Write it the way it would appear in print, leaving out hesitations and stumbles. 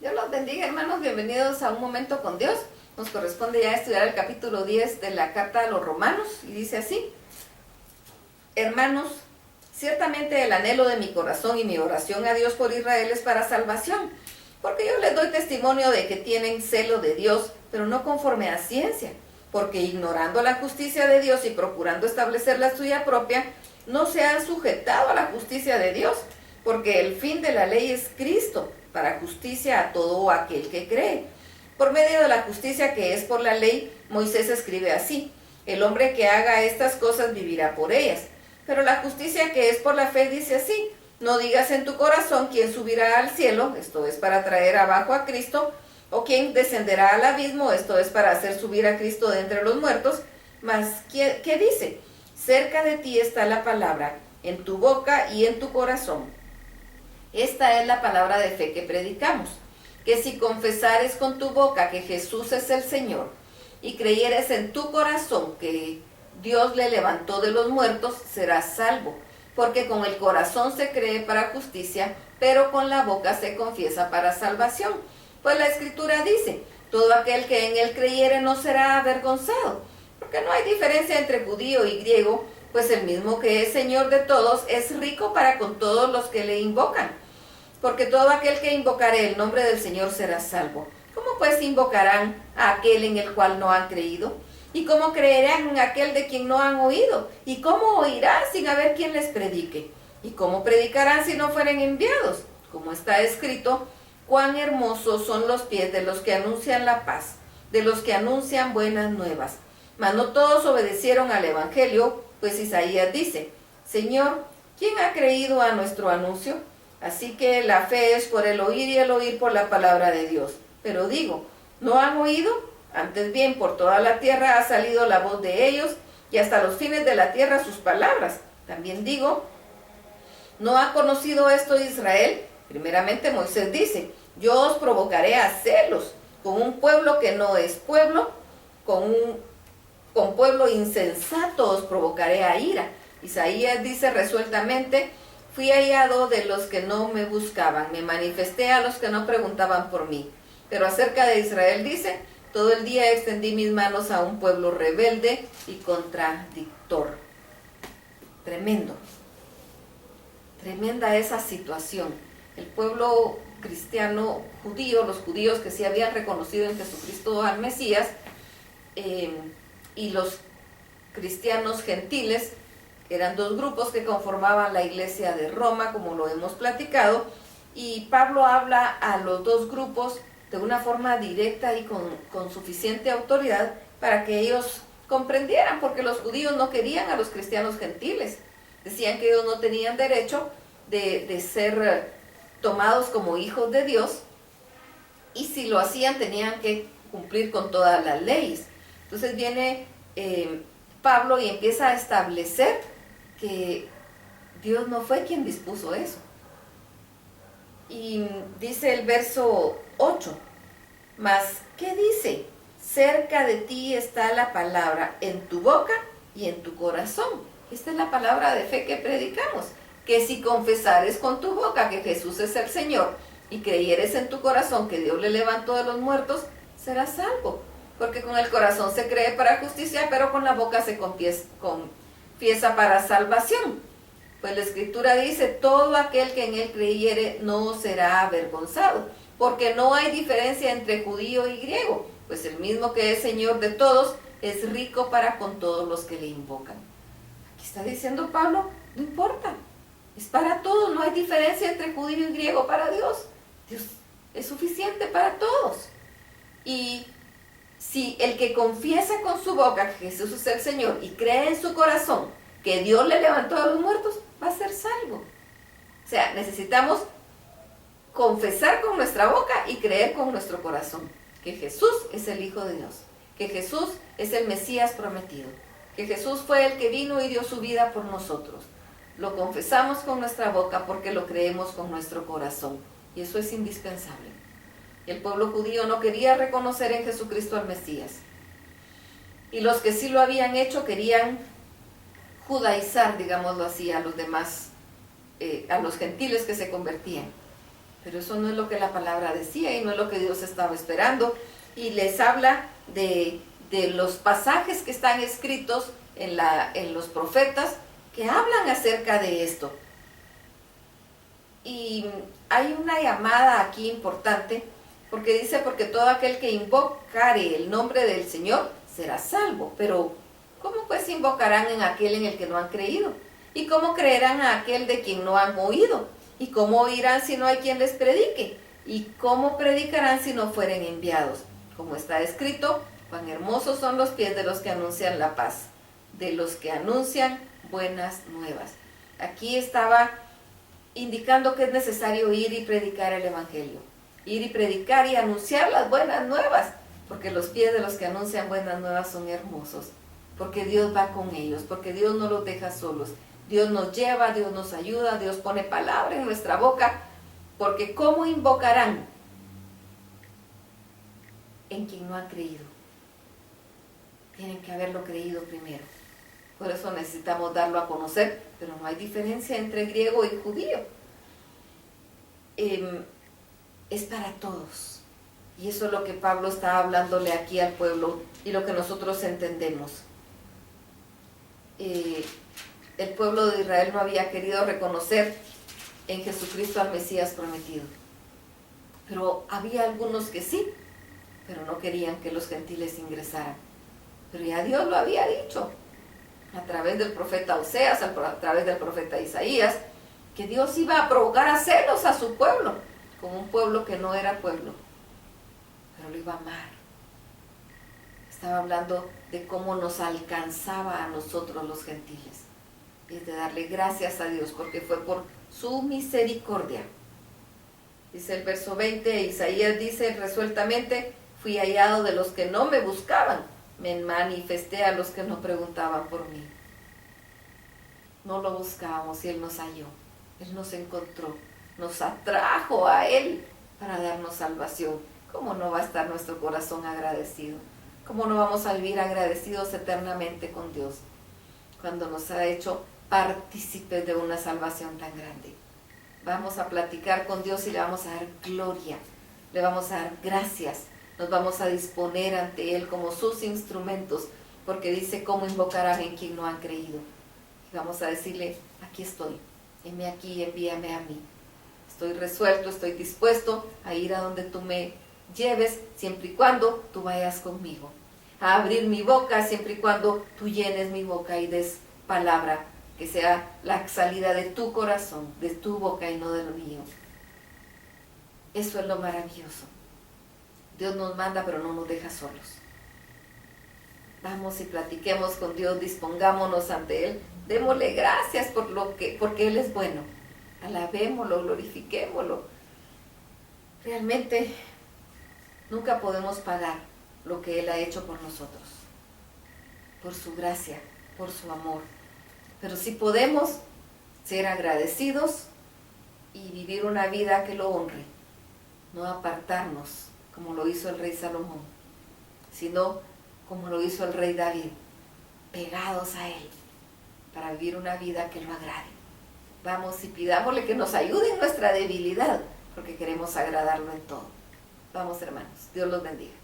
Dios los bendiga, hermanos, bienvenidos a Un Momento con Dios. Nos corresponde ya estudiar el capítulo 10 de la carta a los Romanos y dice así: hermanos, ciertamente el anhelo de mi corazón y mi oración a Dios por Israel es para salvación, porque yo les doy testimonio de que tienen celo de Dios, pero no conforme a ciencia, porque ignorando la justicia de Dios y procurando establecer la suya propia, no se han sujetado a la justicia de Dios, porque el fin de la ley es Cristo, para justicia a todo aquel que cree. Por medio de la justicia que es por la ley, Moisés escribe así: el hombre que haga estas cosas vivirá por ellas. Pero la justicia que es por la fe dice así: no digas en tu corazón quién subirá al cielo, esto es para traer abajo a Cristo, o quién descenderá al abismo, esto es para hacer subir a Cristo de entre los muertos. Mas, ¿qué dice? Cerca de ti está la palabra, en tu boca y en tu corazón. Esta es la palabra de fe que predicamos, que si confesares con tu boca que Jesús es el Señor, y creyeres en tu corazón que Dios le levantó de los muertos, serás salvo, porque con el corazón se cree para justicia, pero con la boca se confiesa para salvación. Pues la Escritura dice: todo aquel que en él creyere no será avergonzado, porque no hay diferencia entre judío y griego, pues el mismo que es Señor de todos es rico para con todos los que le invocan. Porque todo aquel que invocare el nombre del Señor será salvo. ¿Cómo pues invocarán a aquel en el cual no han creído? ¿Y cómo creerán en aquel de quien no han oído? ¿Y cómo oirán sin haber quien les predique? ¿Y cómo predicarán si no fueren enviados? Como está escrito: cuán hermosos son los pies de los que anuncian la paz, de los que anuncian buenas nuevas. Mas no todos obedecieron al evangelio, pues Isaías dice: Señor, ¿quién ha creído a nuestro anuncio? Así que la fe es por el oír y el oír por la palabra de Dios. Pero digo, ¿no han oído? Antes bien, por toda la tierra ha salido la voz de ellos, y hasta los fines de la tierra sus palabras. También digo, ¿no ha conocido esto Israel? Primeramente Moisés dice: yo os provocaré a celos con un pueblo que no es pueblo, con pueblo insensato os provocaré a ira. Isaías dice resueltamente: fui hallado de los que no me buscaban, me manifesté a los que no preguntaban por mí. Pero acerca de Israel dice: todo el día extendí mis manos a un pueblo rebelde y contradictor. Tremendo. Tremenda esa situación. El pueblo cristiano judío, los judíos que sí habían reconocido en Jesucristo al Mesías, y los cristianos gentiles, eran dos grupos que conformaban la iglesia de Roma, como lo hemos platicado, y Pablo habla a los dos grupos de una forma directa y con suficiente autoridad para que ellos comprendieran, porque los judíos no querían a los cristianos gentiles. Decían que ellos no tenían derecho de ser tomados como hijos de Dios, y si lo hacían tenían que cumplir con todas las leyes. Entonces viene Pablo y empieza a establecer que Dios no fue quien dispuso eso. Y dice el verso 8, mas ¿qué dice? Cerca de ti está la palabra, en tu boca y en tu corazón. Esta es la palabra de fe que predicamos, que si confesares con tu boca que Jesús es el Señor y creyeres en tu corazón que Dios le levantó de los muertos, serás salvo. Porque con el corazón se cree para justicia, pero con la boca se confiesa para salvación. Pues la Escritura dice: todo aquel que en él creyere no será avergonzado, porque no hay diferencia entre judío y griego, pues el mismo que es Señor de todos es rico para con todos los que le invocan. Aquí está diciendo Pablo: no importa, es para todos, no hay diferencia entre judío y griego para Dios. Dios es suficiente para todos. Y si el que confiesa con su boca que Jesús es el Señor y cree en su corazón que Dios le levantó de los muertos, va a ser salvo. O sea, necesitamos confesar con nuestra boca y creer con nuestro corazón que Jesús es el Hijo de Dios, que Jesús es el Mesías prometido, que Jesús fue el que vino y dio su vida por nosotros. Lo confesamos con nuestra boca porque lo creemos con nuestro corazón, y eso es indispensable. El pueblo judío no quería reconocer en Jesucristo al Mesías, y los que sí lo habían hecho querían judaizar, digámoslo así, a los demás, a los gentiles que se convertían. Pero eso no es lo que la palabra decía y no es lo que Dios estaba esperando. Y les habla de los pasajes que están escritos en los profetas que hablan acerca de esto. Y hay una llamada aquí importante, porque dice, porque todo aquel que invocare el nombre del Señor será salvo. Pero, ¿cómo pues invocarán en aquel en el que no han creído? ¿Y cómo creerán a aquel de quien no han oído? ¿Y cómo oirán si no hay quien les predique? ¿Y cómo predicarán si no fueren enviados? Como está escrito, cuán hermosos son los pies de los que anuncian la paz, de los que anuncian buenas nuevas. Aquí estaba indicando que es necesario ir y predicar el Evangelio. Ir y predicar y anunciar las buenas nuevas, porque los pies de los que anuncian buenas nuevas son hermosos, porque Dios va con ellos, porque Dios no los deja solos. Dios nos lleva, Dios nos ayuda, Dios pone palabra en nuestra boca, porque ¿cómo invocarán en quien no han creído? Tienen que haberlo creído primero. Por eso necesitamos darlo a conocer, pero no hay diferencia entre griego y judío. Es para todos. Y eso es lo que Pablo está hablándole aquí al pueblo y lo que nosotros entendemos. El pueblo de Israel no había querido reconocer en Jesucristo al Mesías prometido. Pero había algunos que sí, pero no querían que los gentiles ingresaran. Pero ya Dios lo había dicho a través del profeta Oseas, a través del profeta Isaías, que Dios iba a provocar a celos a su pueblo, como un pueblo que no era pueblo, pero lo iba a amar. Estaba hablando de cómo nos alcanzaba a nosotros los gentiles, y es de darle gracias a Dios, porque fue por su misericordia. Dice el verso 20, Isaías dice resueltamente, fui hallado de los que no me buscaban, me manifesté a los que no preguntaban por mí. No lo buscábamos y Él nos halló, Él nos encontró, nos atrajo a Él para darnos salvación. ¿Cómo no va a estar nuestro corazón agradecido? ¿Cómo no vamos a vivir agradecidos eternamente con Dios cuando nos ha hecho partícipes de una salvación tan grande? Vamos a platicar con Dios y le vamos a dar gloria, le vamos a dar gracias, nos vamos a disponer ante Él como sus instrumentos, porque dice cómo invocarán en quien no han creído. Y vamos a decirle, aquí estoy, heme aquí, envíame a mí. Estoy resuelto, estoy dispuesto a ir a donde tú me lleves, siempre y cuando tú vayas conmigo. A abrir mi boca, siempre y cuando tú llenes mi boca y des palabra, que sea la salida de tu corazón, de tu boca y no del mío. Eso es lo maravilloso. Dios nos manda, pero no nos deja solos. Vamos y platiquemos con Dios, dispongámonos ante Él, démosle gracias porque Él es bueno. Alabémoslo, glorifiquémoslo. Realmente nunca podemos pagar lo que Él ha hecho por nosotros, por su gracia, por su amor. Pero sí podemos ser agradecidos y vivir una vida que lo honre, no apartarnos como lo hizo el rey Salomón, sino como lo hizo el rey David, pegados a Él, para vivir una vida que lo agrade. Vamos y pidámosle que nos ayude en nuestra debilidad, porque queremos agradarlo en todo. Vamos, hermanos, Dios los bendiga.